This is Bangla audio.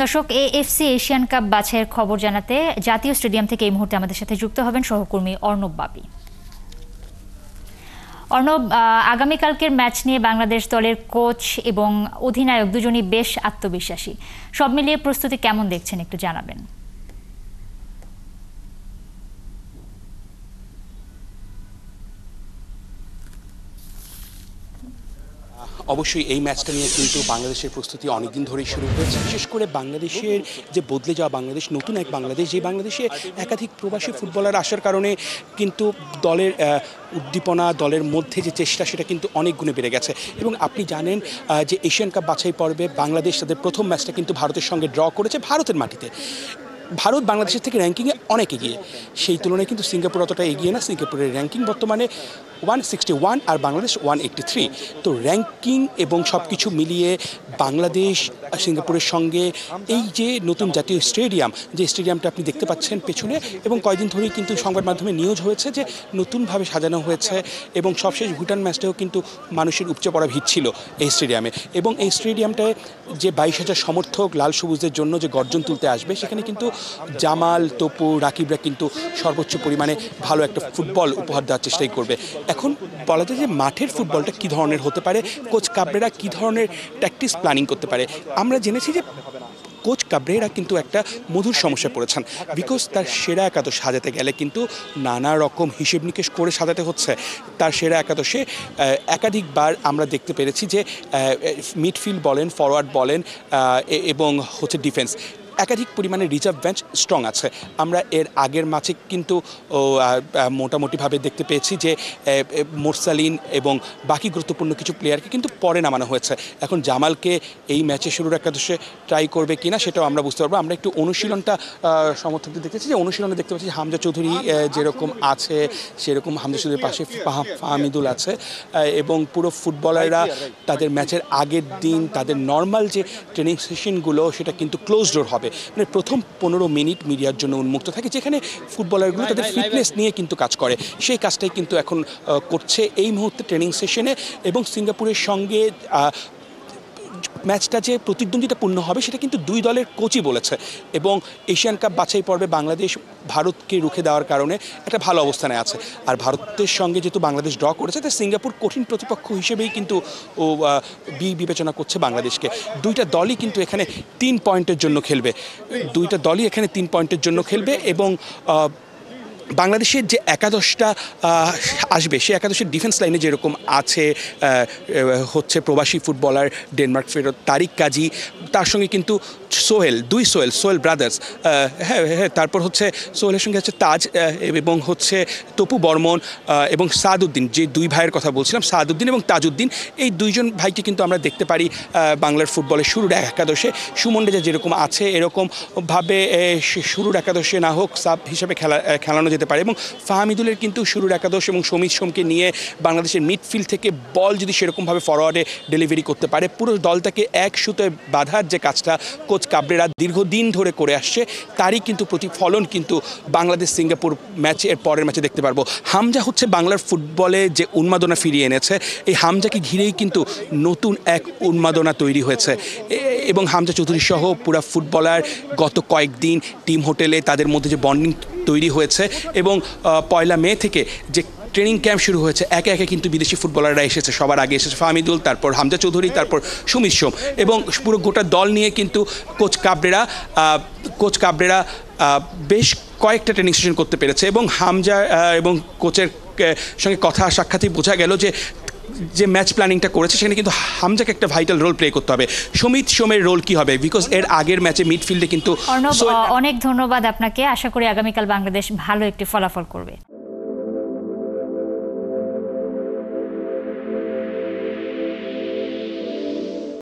দর্শক, এএফসি এশিয়ান কাপ বাছাইয়ের খবর জানাতে জাতীয় স্টেডিয়াম থেকে এই মুহূর্তে আমাদের সাথে যুক্ত হবেন সহকর্মী অর্ণব বাবি। অর্ণব, আগামীকালকের ম্যাচ নিয়ে বাংলাদেশ দলের কোচ এবং অধিনায়ক দুজনই বেশ আত্মবিশ্বাসী। সব মিলিয়ে প্রস্তুতি কেমন দেখছেন একটু জানাবেন। অবশ্যই এই ম্যাচটা নিয়ে কিন্তু বাংলাদেশের প্রস্তুতি অনেকদিন ধরেই শুরু হয়েছে। বিশেষ করে বাংলাদেশের যে বদলে যাওয়া বাংলাদেশ, নতুন এক বাংলাদেশ, যে বাংলাদেশে একাধিক প্রবাসী ফুটবলার আসার কারণে কিন্তু দলের উদ্দীপনা, দলের মধ্যে যে চেষ্টা, সেটা কিন্তু অনেক গুণে বেড়ে গেছে। এবং আপনি জানেন যে এশিয়ান কাপ বাছাই পর্বে বাংলাদেশ তাদের প্রথম ম্যাচটা কিন্তু ভারতের সঙ্গে ড্র করেছে ভারতের মাটিতে। ভারত বাংলাদেশের থেকে র্যাঙ্কিংয়ে অনেক এগিয়ে, সেই তুলনায় কিন্তু সিঙ্গাপুর অতটা এগিয়ে না। সিঙ্গাপুরের র্যাঙ্কিং বর্তমানে 161 আর বাংলাদেশ 183। তো র্যাঙ্কিং এবং সব কিছু মিলিয়ে বাংলাদেশ সিঙ্গাপুরের সঙ্গে এই যে নতুন জাতীয় স্টেডিয়াম, যে স্টেডিয়ামটা আপনি দেখতে পাচ্ছেন পেছনে, এবং কয়েকদিন ধরেই কিন্তু সংবাদ মাধ্যমে নিউজ হয়েছে যে নতুনভাবে সাজানো হয়েছে, এবং সবশেষ ভুটান ম্যাচটাও কিন্তু মানুষের উপচে পড়া ভিড় ছিল এই স্টেডিয়ামে। এবং এই স্টেডিয়ামটায় যে 22,000 সমর্থক লাল সবুজের জন্য যে গর্জন তুলতে আসবে, সেখানে কিন্তু জামাল, তপু, রাকিবরা কিন্তু সর্বোচ্চ পরিমাণে ভালো একটা ফুটবল উপহার দেওয়ার চেষ্টাই করবে। এখন বলা যায় যে মাঠের ফুটবলটা কী ধরনের হতে পারে, কোচ কাবরেরা কী ধরনের ট্যাকটিক্স প্ল্যানিং করতে পারে। আমরা জেনেছি যে কোচ কাবরেরা কিন্তু একটা মধুর সমস্যায় পড়েছেন, বিকজ তার সেরা একাদশ সাজাতে গেলে কিন্তু নানা রকম হিসেব নিকেশ করে সাজাতে হচ্ছে। তার সেরা একাদশে একাধিকবার আমরা দেখতে পেরেছি যে মিডফিল্ড বলেন, ফরওয়ার্ড বলেন এবং হচ্ছে ডিফেন্স, একাধিক পরিমাণে রিজার্ভ বেঞ্চ স্ট্রং আছে। আমরা এর আগের ম্যাচে কিন্তু মোটামুটিভাবে দেখতে পেয়েছি যে মোরসালিন এবং বাকি গুরুত্বপূর্ণ কিছু প্লেয়ারকে কিন্তু পরে নামানো হয়েছে। এখন জামালকে এই ম্যাচে শুরুর একাদশে ট্রাই করবে কিনা সেটাও আমরা বুঝতে পারবো। আমরা একটু অনুশীলনটা সমর্থকদের দেখতেছি, যে অনুশীলনে দেখতে পাচ্ছি হামজা চৌধুরী যেরকম আছে সেরকম হামজা চৌধুরীর পাশে ফাহমিদুল আছে, এবং পুরো ফুটবলাররা তাদের ম্যাচের আগের দিন তাদের নর্মাল যে ট্রেনিং সেশনগুলো সেটা কিন্তু ক্লোজ ডোর হবে, মানে প্রথম 15 মিনিট মিডিয়ার জন্য উন্মুক্ত থাকে, যেখানে ফুটবলারগুলো তাদের ফিটনেস নিয়ে কিন্তু কাজ করে। সেই কাজটাই কিন্তু এখন করছে এই মুহূর্তে ট্রেনিং সেশনে। এবং সিঙ্গাপুরের সঙ্গে ম্যাচটা যে প্রতিদ্বন্দ্বিতাপূর্ণ হবে সেটা কিন্তু দুই দলের কোচই বলেছে। এবং এশিয়ান কাপ বাছাই পর্বে বাংলাদেশ ভারতকে রুখে দেওয়ার কারণে একটা ভালো অবস্থানে আছে। আর ভারতের সঙ্গে যেহেতু বাংলাদেশ ড্র করেছে, তাই সিঙ্গাপুর কঠিন প্রতিপক্ষ হিসেবেই কিন্তু বিবেচনা করছে বাংলাদেশকে। দুইটা দলই কিন্তু এখানে 3 পয়েন্টের জন্য খেলবে, এবং বাংলাদেশের যে একাদশটা আসবে সে একাদশের ডিফেন্স লাইনে যেরকম আছে হচ্ছে প্রবাসী ফুটবলার ডেনমার্ক ফেরত তারিক কাজী, তার সঙ্গে কিন্তু সোহেল ব্রাদার্স, তারপর হচ্ছে সোহেলের সঙ্গে আছে তাজ এবং হচ্ছে তপু বর্মন এবং সাদউদ্দিন, যে দুই ভাইয়ের কথা বলছিলাম, সাদউদ্দিন এবং তাজউদ্দিন, এই দুইজন ভাইকে কিন্তু আমরা দেখতে পারি বাংলার ফুটবলের শুরুর একাদশে। সুমন রেজা যেরকম আছে এরকমভাবে শুরুর একাদশে না হোক সাব হিসেবে খেলানো যেতে পারে। এবং ফাহমিদুলের কিন্তু শুরুর একাদশ, এবং সমীর সোমকে নিয়ে বাংলাদেশের মিডফিল্ড থেকে বল যদি সেরকমভাবে ফরওয়ার্ডে ডেলিভারি করতে পারে, পুরো দলটাকে এক সুতোয় বাঁধার যে কাজটা কোচ কাবরেরা দীর্ঘদিন ধরে করে আসছে, তারই কিন্তু প্রতিফলন কিন্তু বাংলাদেশ সিঙ্গাপুর ম্যাচের পরের ম্যাচে দেখতে পারবো। হামজা হচ্ছে বাংলার ফুটবলে যে উন্মাদনা ফিরিয়ে এনেছে, এই হামজাকে ঘিরেই কিন্তু নতুন এক উন্মাদনা তৈরি হয়েছে। এবং হামজা চৌধুরী সহ পুরা ফুটবলার গত কয়েকদিন টিম হোটেলে তাদের মধ্যে যে বন্ডিং তৈরি হয়েছে, এবং 1 মে থেকে যে ট্রেনিং ক্যাম্প শুরু হয়েছে, একে একে কিন্তু বিদেশি ফুটবলাররা এসেছে। সবার আগে এসেছে ফাহমিদুল, তারপর হামজা চৌধুরী, তারপর সমীর সোম, এবং পুরো গোটা দল নিয়ে কিন্তু কোচ কাবরেরা বেশ কয়েকটা ট্রেনিং সেশন করতে পেরেছে। এবং হামজা এবং কোচের সঙ্গে কথা সাক্ষাৎই বোঝা গেল যে ম্যাচ প্ল্যানিংটা করেছে সেখানে কিন্তু হামজাকে একটা ভাইটাল রোল প্লে করতে হবে। সোমের রোল কি হবে, বিকজ এর আগের ম্যাচে মিডফিল্ডে কিন্তু অনেক ধন্যবাদ আপনাকে। আশা করি আগামীকাল বাংলাদেশ ভালো একটি ফলাফল করবে।